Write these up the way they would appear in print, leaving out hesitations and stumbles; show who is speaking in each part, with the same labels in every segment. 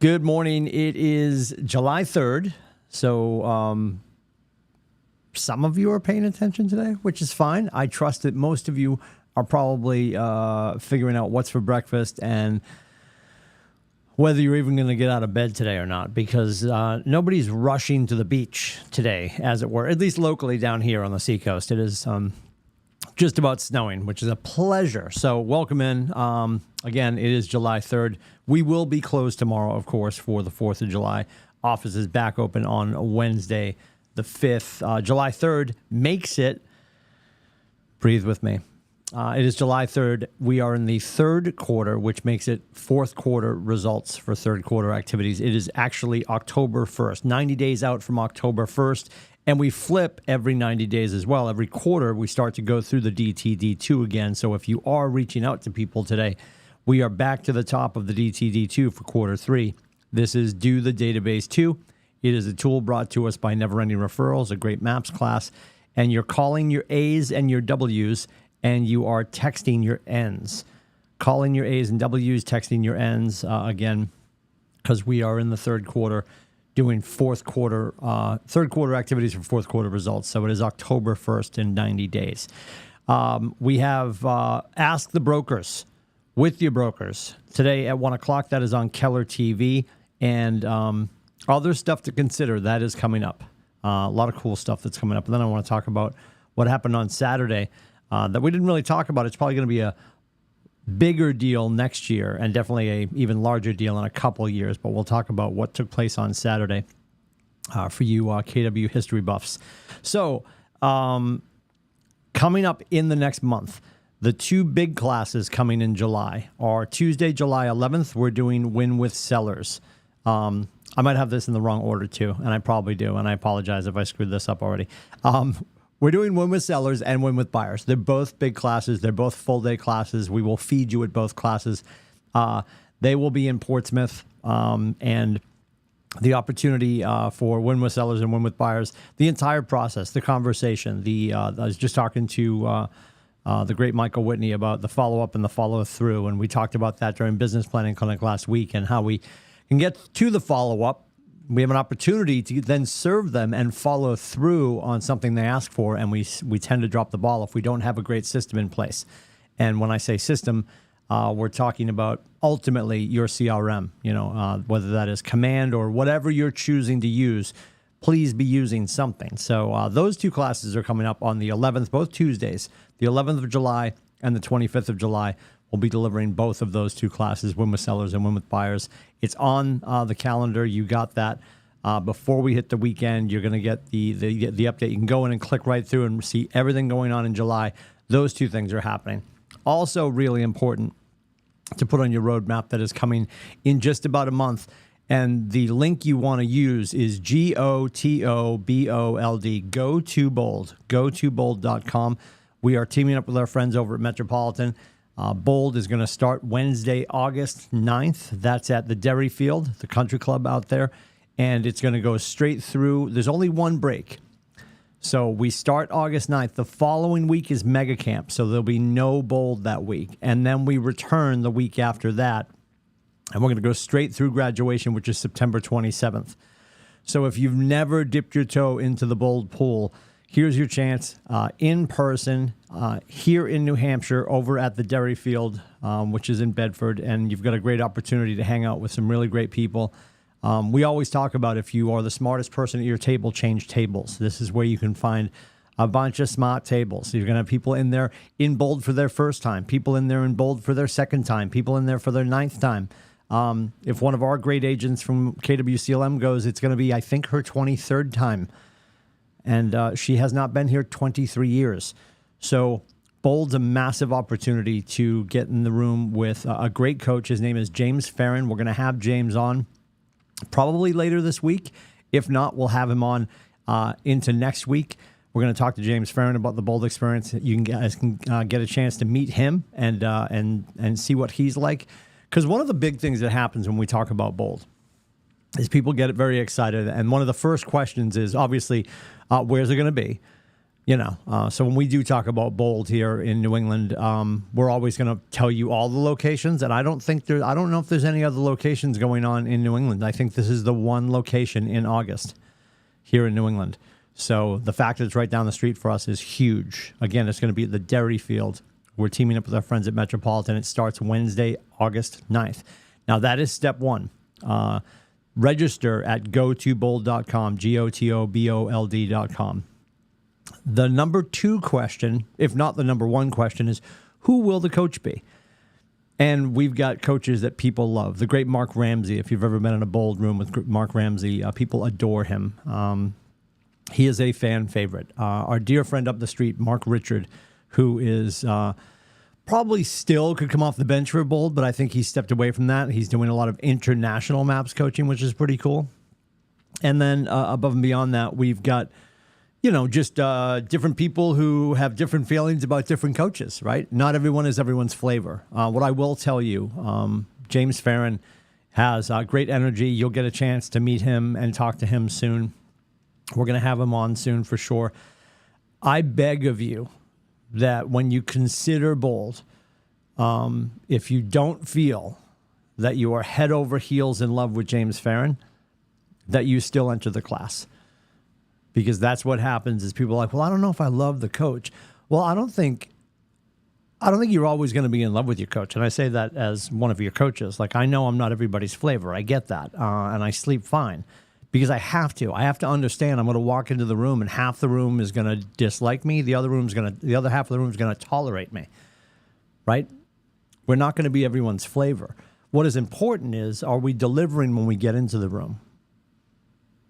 Speaker 1: Good morning. It is July 3rd. So some of you are paying attention today, which is fine. I trust that most of you are probably figuring out what's for breakfast and whether you're even going to get out of bed today or not, because nobody's rushing to the beach today, as it were, at least locally down here on the seacoast. It is just about snowing, which is a pleasure. So welcome in. Again, it is July 3rd. We will be closed tomorrow, of course, for the 4th of July. Office is back open on Wednesday, the 5th. July 3rd makes it, breathe with me. It is July 3rd. We are in the third quarter, which makes it fourth quarter results for third quarter activities. It is actually October 1st, 90 days out from October 1st. And we flip every 90 days as well. Every quarter, we start to go through the DTD2 again. So if you are reaching out to people today, we are back to the top of the DTD2 for quarter 3. This is Do the Database 2. It is a tool brought to us by Never Ending Referrals, a great maps class. And you're calling your A's and your W's, and you are texting your N's. Calling your A's and W's, texting your N's, again, because we are in the third quarter doing third quarter activities for fourth quarter results. So it is October 1st in 90 days. We have Ask the Brokers with your brokers today at 1 o'clock. That is on Keller TV, and other stuff to consider that is coming up. A lot of cool stuff that's coming up. And then I want to talk about what happened on Saturday that we didn't really talk about. It's probably going to be a bigger deal next year, and definitely a even larger deal in a couple of years. But we'll talk about what took place on Saturday for you KW history buffs. So coming up in the next month, the two big classes coming in July are Tuesday, July 11th. We're doing Win with Sellers. I might have this in the wrong order too, and I probably do, and I apologize if I screwed this up already. We're doing Win with Sellers and Win with Buyers. They're both big classes. They're both full-day classes. We will feed you at both classes. They will be in Portsmouth, and the opportunity for Win with Sellers and Win with Buyers, the entire process, the conversation. I was just talking to the great Michael Whitney about the follow-up and the follow-through, and we talked about that during Business Planning Clinic last week and how we can get to the follow-up. We have an opportunity to then serve them and follow through on something they ask for, and we tend to drop the ball if we don't have a great system in place. And when I say system, we're talking about ultimately your CRM, whether that is Command or whatever you're choosing to use. Please be using something. So those two classes are coming up on the 11th, both Tuesdays, the 11th of July and the 25th of July. We'll be delivering both of those two classes, Win with Sellers and Win with Buyers. It's on the calendar. You got that. Before we hit the weekend, you're going to get the update. You can go in and click right through and see everything going on in July. Those two things are happening. Also really important to put on your roadmap that is coming in just about a month. And the link you want to use is GOTOBOLD, Go to Bold, gotobold.com. We are teaming up with our friends over at Metropolitan. Bold is going to start Wednesday, August 9th. That's at the Derry Field, the country club out there. And it's going to go straight through. There's only one break. So we start August 9th. The following week is Mega Camp. So there'll be no Bold that week. And then we return the week after that. And we're going to go straight through graduation, which is September 27th. So if you've never dipped your toe into the Bold pool, here's your chance in person here in New Hampshire over at the Derry Field, which is in Bedford. And you've got a great opportunity to hang out with some really great people. We always talk about if you are the smartest person at your table, change tables. This is where you can find a bunch of smart tables. You're going to have people in there in Bold for their first time, people in there in Bold for their second time, people in there for their 9th time. If one of our great agents from KWCLM goes, it's going to be, I think, her 23rd time. And she has not been here 23 years. So Bold's a massive opportunity to get in the room with a great coach. His name is James Farron. We're going to have James on probably later this week. If not, we'll have him on into next week. We're going to talk to James Farron about the Bold experience. You guys can get a chance to meet him and see what he's like. Because one of the big things that happens when we talk about Bold is people get very excited. And one of the first questions is, obviously, where's it going to be? So when we do talk about Bold here in New England, we're always going to tell you all the locations. And I don't know if there's any other locations going on in New England. I think this is the one location in August here in New England. So the fact that it's right down the street for us is huge. Again, it's going to be at the Derry Field. We're teaming up with our friends at Metropolitan. It starts Wednesday, August 9th. Now, that is step one. Register at gotobold.com, GOTOBOLD.com. The number 2 question, if not the number 1 question, is who will the coach be? And we've got coaches that people love. The great Mark Ramsey, if you've ever been in a Bold room with Mark Ramsey, people adore him. He is a fan favorite. Our dear friend up the street, Mark Richard, who is probably still could come off the bench for Bold, but I think he stepped away from that. He's doing a lot of international maps coaching, which is pretty cool. And then above and beyond that, we've got, just different people who have different feelings about different coaches, right? Not everyone is everyone's flavor. What I will tell you, James Farron has great energy. You'll get a chance to meet him and talk to him soon. We're going to have him on soon for sure. I beg of you that when you consider Bold, if you don't feel that you are head over heels in love with James Farron, that you still enter the class. Because that's what happens is people are like, well, I don't know if I love the coach. Well, I don't think you're always going to be in love with your coach. And I say that as one of your coaches. Like, I know I'm not everybody's flavor. I get that. And I sleep fine. Because I have to understand I'm going to walk into the room and half the room is going to dislike me. The other half of the room is going to tolerate me, right? We're not going to be everyone's flavor. What is important is, are we delivering when we get into the room?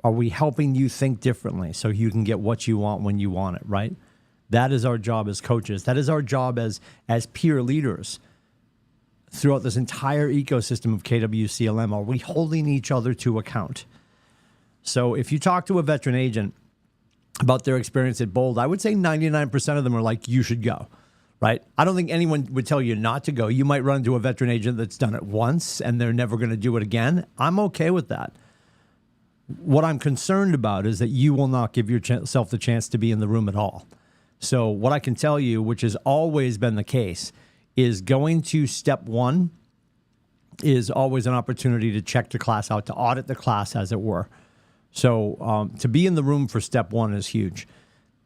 Speaker 1: Are we helping you think differently so you can get what you want when you want it, right? That is our job as coaches. That is our job as peer leaders throughout this entire ecosystem of KWCLM. Are we holding each other to account? So if you talk to a veteran agent about their experience at Bold, I would say 99% of them are like, you should go, right? I don't think anyone would tell you not to go. You might run into a veteran agent that's done it once and they're never going to do it again. I'm okay with that. What I'm concerned about is that you will not give yourself the chance to be in the room at all. So what I can tell you, which has always been the case, is going to step 1 is always an opportunity to check the class out, to audit the class, as it were. So to be in the room for step 1 is huge.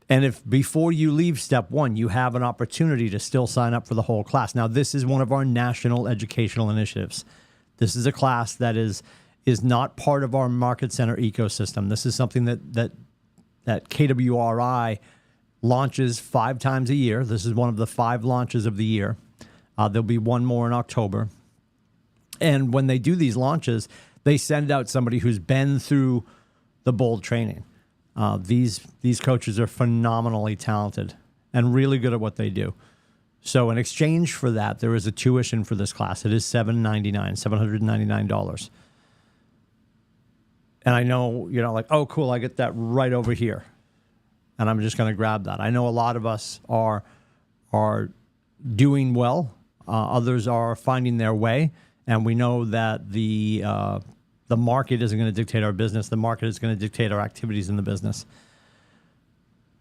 Speaker 1: And if before you leave step 1, you have an opportunity to still sign up for the whole class. Now, this is one of our national educational initiatives. This is a class that is not part of our Market Center ecosystem. This is something that KWRI launches 5 times a year. This is one of the 5 launches of the year. There'll be one more in October. And when they do these launches, they send out somebody who's been through the Bold training. These coaches are phenomenally talented and really good at what they do. So in exchange for that, there is a tuition for this class. It is $799. And I know, like, oh, cool, I get that right over here. And I'm just going to grab that. I know a lot of us are doing well. Others are finding their way. And we know that the market isn't going to dictate our business. The market is going to dictate our activities in the business.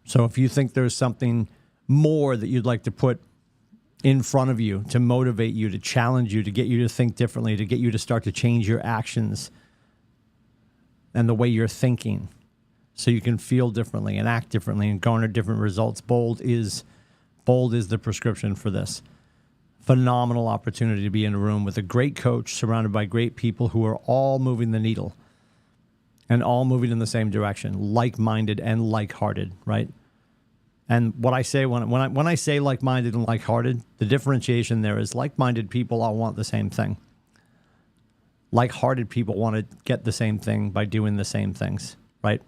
Speaker 1: So if you think there's something more that you'd like to put in front of you to motivate you, to challenge you, to get you to think differently, to get you to start to change your actions and the way you're thinking so you can feel differently and act differently and garner different results, Bold is the prescription for this. Phenomenal opportunity to be in a room with a great coach surrounded by great people who are all moving the needle and all moving in the same direction, like-minded and like-hearted, right? And what I say when I say like-minded and like-hearted, the differentiation there is like-minded people all want the same thing. Like-hearted people want to get the same thing by doing the same things, right?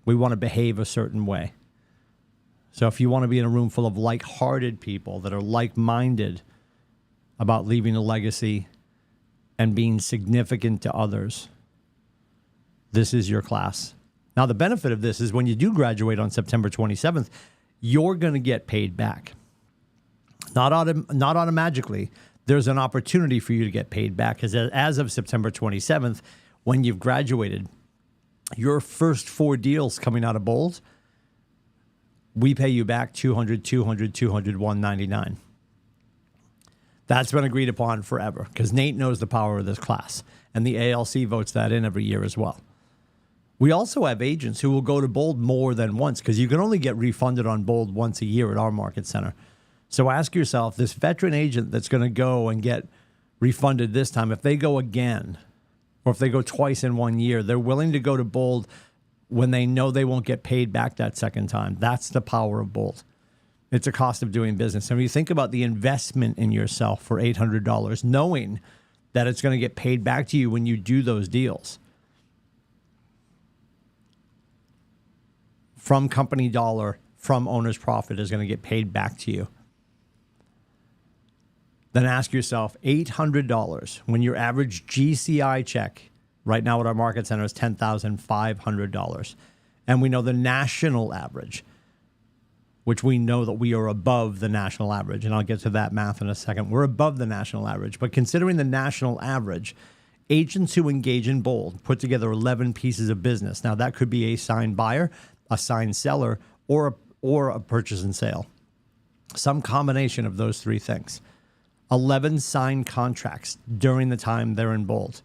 Speaker 1: We want to behave a certain way. So if you want to be in a room full of like-hearted people that are like-minded about leaving a legacy and being significant to others, this is your class. Now, the benefit of this is when you do graduate on September 27th, you're going to get paid back. Not automatically. There's an opportunity for you to get paid back because as of September 27th, when you've graduated, your first 4 deals coming out of Bold we pay you back $200, $199. That's been agreed upon forever because Nate knows the power of this class, and the ALC votes that in every year as well. We also have agents who will go to Bold more than once because you can only get refunded on Bold once a year at our market center. So ask yourself, this veteran agent that's going to go and get refunded this time, if they go again, or if they go twice in 1 year, they're willing to go to Bold when they know they won't get paid back that second time. That's the power of Bold. It's a cost of doing business. And when you think about the investment in yourself for $800, knowing that it's going to get paid back to you when you do those deals, from company dollar, from owner's profit is going to get paid back to you. Then ask yourself, $800 when your average GCI check right now at our market center is $10,500. And we know the national average, which we know that we are above the national average. And I'll get to that math in a second. We're above the national average. But considering the national average, agents who engage in Bold put together 11 pieces of business. Now, that could be a signed buyer, a signed seller, or a purchase and sale. Some combination of those three things. 11 signed contracts during the time they're in Bold.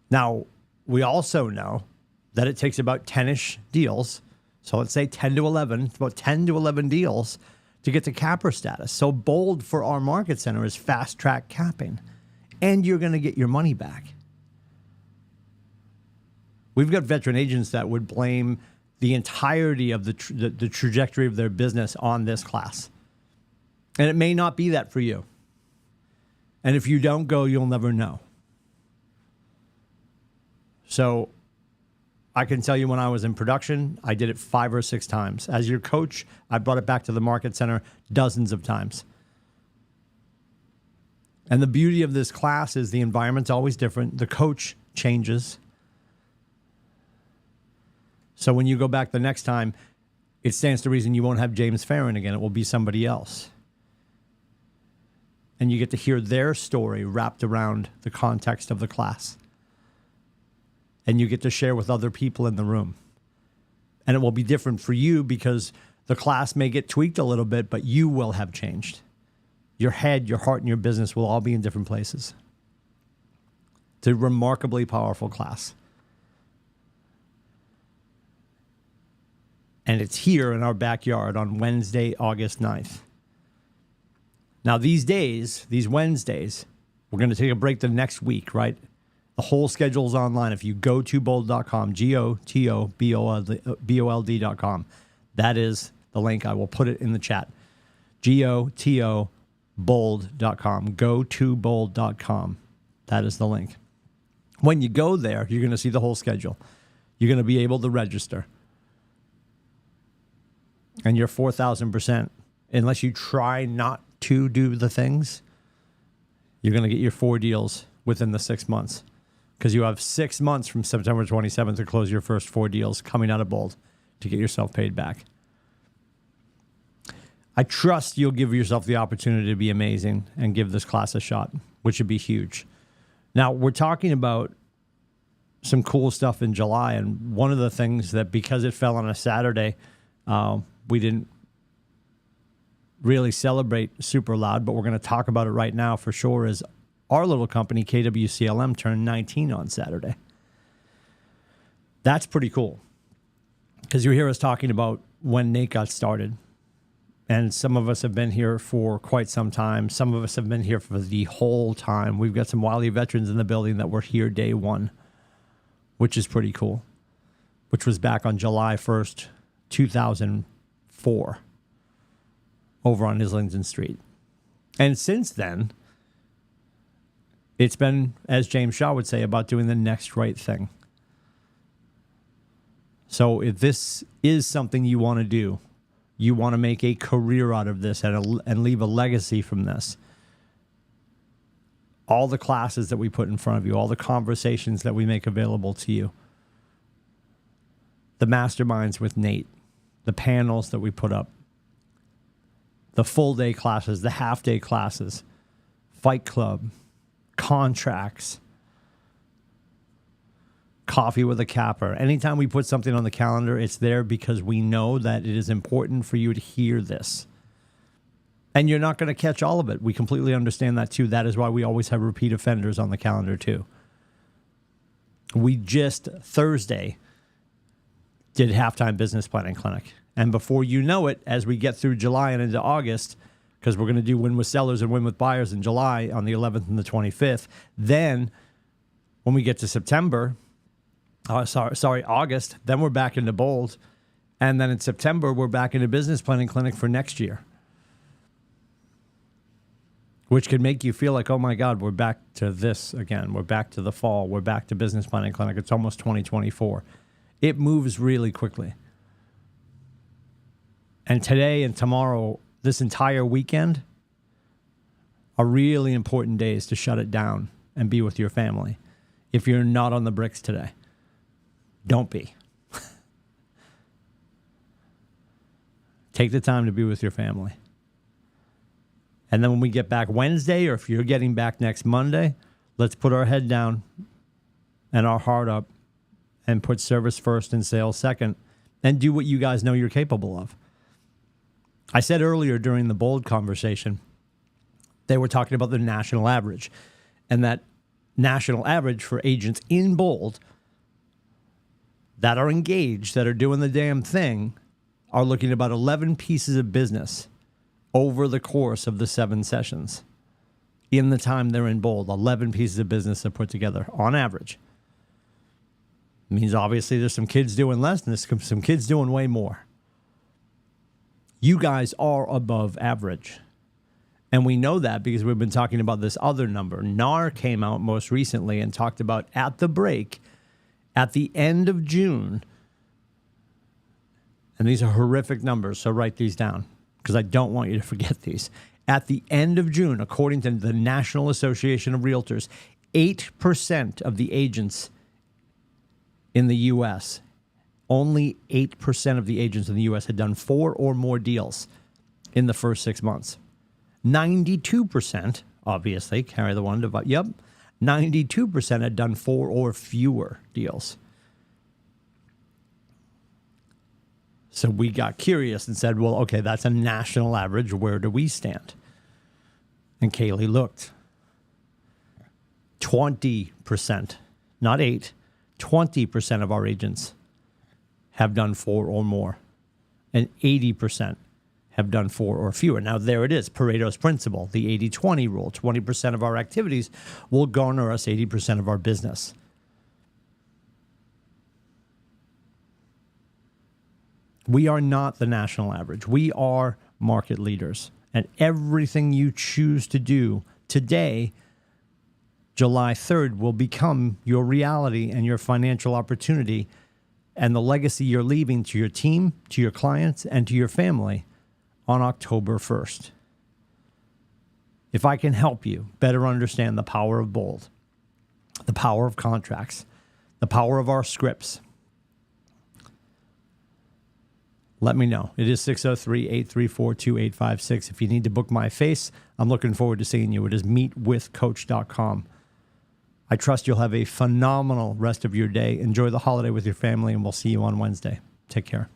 Speaker 1: Now, we also know that it takes about 10-ish deals. So let's say 10 to 11, it's about 10 to 11 deals to get to capper status. So Bold for our market center is fast track capping, and you're going to get your money back. We've got veteran agents that would blame the entirety of the trajectory of their business on this class. And it may not be that for you. And if you don't go, you'll never know. So I can tell you when I was in production, I did it 5 or 6 times. As your coach, I brought it back to the market center dozens of times. And the beauty of this class is the environment's always different. The coach changes. So when you go back the next time, it stands to reason you won't have James Farron again. It will be somebody else. And you get to hear their story wrapped around the context of the class. And you get to share with other people in the room. And it will be different for you because the class may get tweaked a little bit, but you will have changed. Your head, your heart, and your business will all be in different places. It's a remarkably powerful class. And it's here in our backyard on Wednesday, August 9th. Now, these days, these Wednesdays, we're going to take a break the next week, right? The whole schedule is online. If you go to bold.com, GOTOBOLD.com, that is the link. I will put it in the chat. GOTOBOLD.com. Go to bold.com. That is the link. When you go there, you're going to see the whole schedule. You're going to be able to register. And you're 4,000%. Unless you try not to do the things, you're going to get your 4 deals within the 6 months. Because you have 6 months from September 27th to close your first 4 deals coming out of Bold to get yourself paid back. I trust you'll give yourself the opportunity to be amazing and give this class a shot, which would be huge. Now, we're talking about some cool stuff in July, and one of the things that, because it fell on a Saturday, we didn't really celebrate super loud, but we're going to talk about it right now for sure, is our little company, KWCLM, turned 19 on Saturday. That's pretty cool. Because you hear us talking about when Nate got started. And some of us have been here for quite some time. Some of us have been here for the whole time. We've got some Wiley veterans in the building that were here day one, which is pretty cool. Which was back on July 1st, 2004, over on Islington Street. And since then, it's been, as James Shaw would say, about doing the next right thing. So if this is something you want to do, you want to make a career out of this and leave a legacy from this, all the classes that we put in front of you, all the conversations that we make available to you, the masterminds with Nate, the panels that we put up, the full-day classes, the half-day classes, Fight Club, contracts, Coffee with a Capper. Anytime we put something on the calendar, it's there because we know that it is important for you to hear this. And you're not going to catch all of it. We completely understand that too. That is why we always have repeat offenders on the calendar too. We just Thursday did halftime business planning clinic. And before you know it, as we get through July and into August, because we're going to do win with sellers and win with buyers in July on the 11th and the 25th, then when we get to September, August, then we're back into bold. And then in September, we're back into business planning clinic for next year. Which could make you feel like, oh my God, we're back to this again. We're back to the fall. We're back to business planning clinic. It's almost 2024. It moves really quickly. And today and tomorrow, this entire weekend, are really important days to shut it down and be with your family. If you're not on the bricks today, don't be. Take the time to be with your family. And then when we get back Wednesday, or if you're getting back next Monday, let's put our head down and our heart up and put service first and sales second and do what you guys know you're capable of. I said earlier during the bold conversation, they were talking about the national average, and that national average for agents in bold that are engaged, that are doing the damn thing, are looking at about 11 pieces of business over the course of the 7 sessions. In the time they're in bold, 11 pieces of business are put together on average. It means obviously there's some kids doing less and there's some kids doing way more. You guys are above average. And we know that because we've been talking about this other number. NAR came out most recently and talked about at the break, at the end of June, and these are horrific numbers, so write these down, because I don't want you to forget these. At the end of June, according to the National Association of Realtors, 8% of the agents in the U.S., only 8% of the agents in the U.S. had done 4 or more deals in the first 6 months. 92%, obviously, carry the one to, 92% had done 4 or fewer deals. So we got curious and said, well, okay, that's a national average. Where do we stand? And Kaylee looked. 20%, not 8, 20% of our agents have done 4 or more. And 80% have done 4 or fewer. Now, there it is, Pareto's principle, the 80-20 rule. 20% of our activities will garner us 80% of our business. We are not the national average. We are market leaders. And everything you choose to do today, July 3rd, will become your reality and your financial opportunity and the legacy you're leaving to your team, to your clients, and to your family on October 1st. If I can help you better understand the power of bold, the power of contracts, the power of our scripts, let me know. It is 603-834-2856. If you need to book my face, I'm looking forward to seeing you. It is meetwithcoach.com. I trust you'll have a phenomenal rest of your day. Enjoy the holiday with your family, and we'll see you on Wednesday. Take care.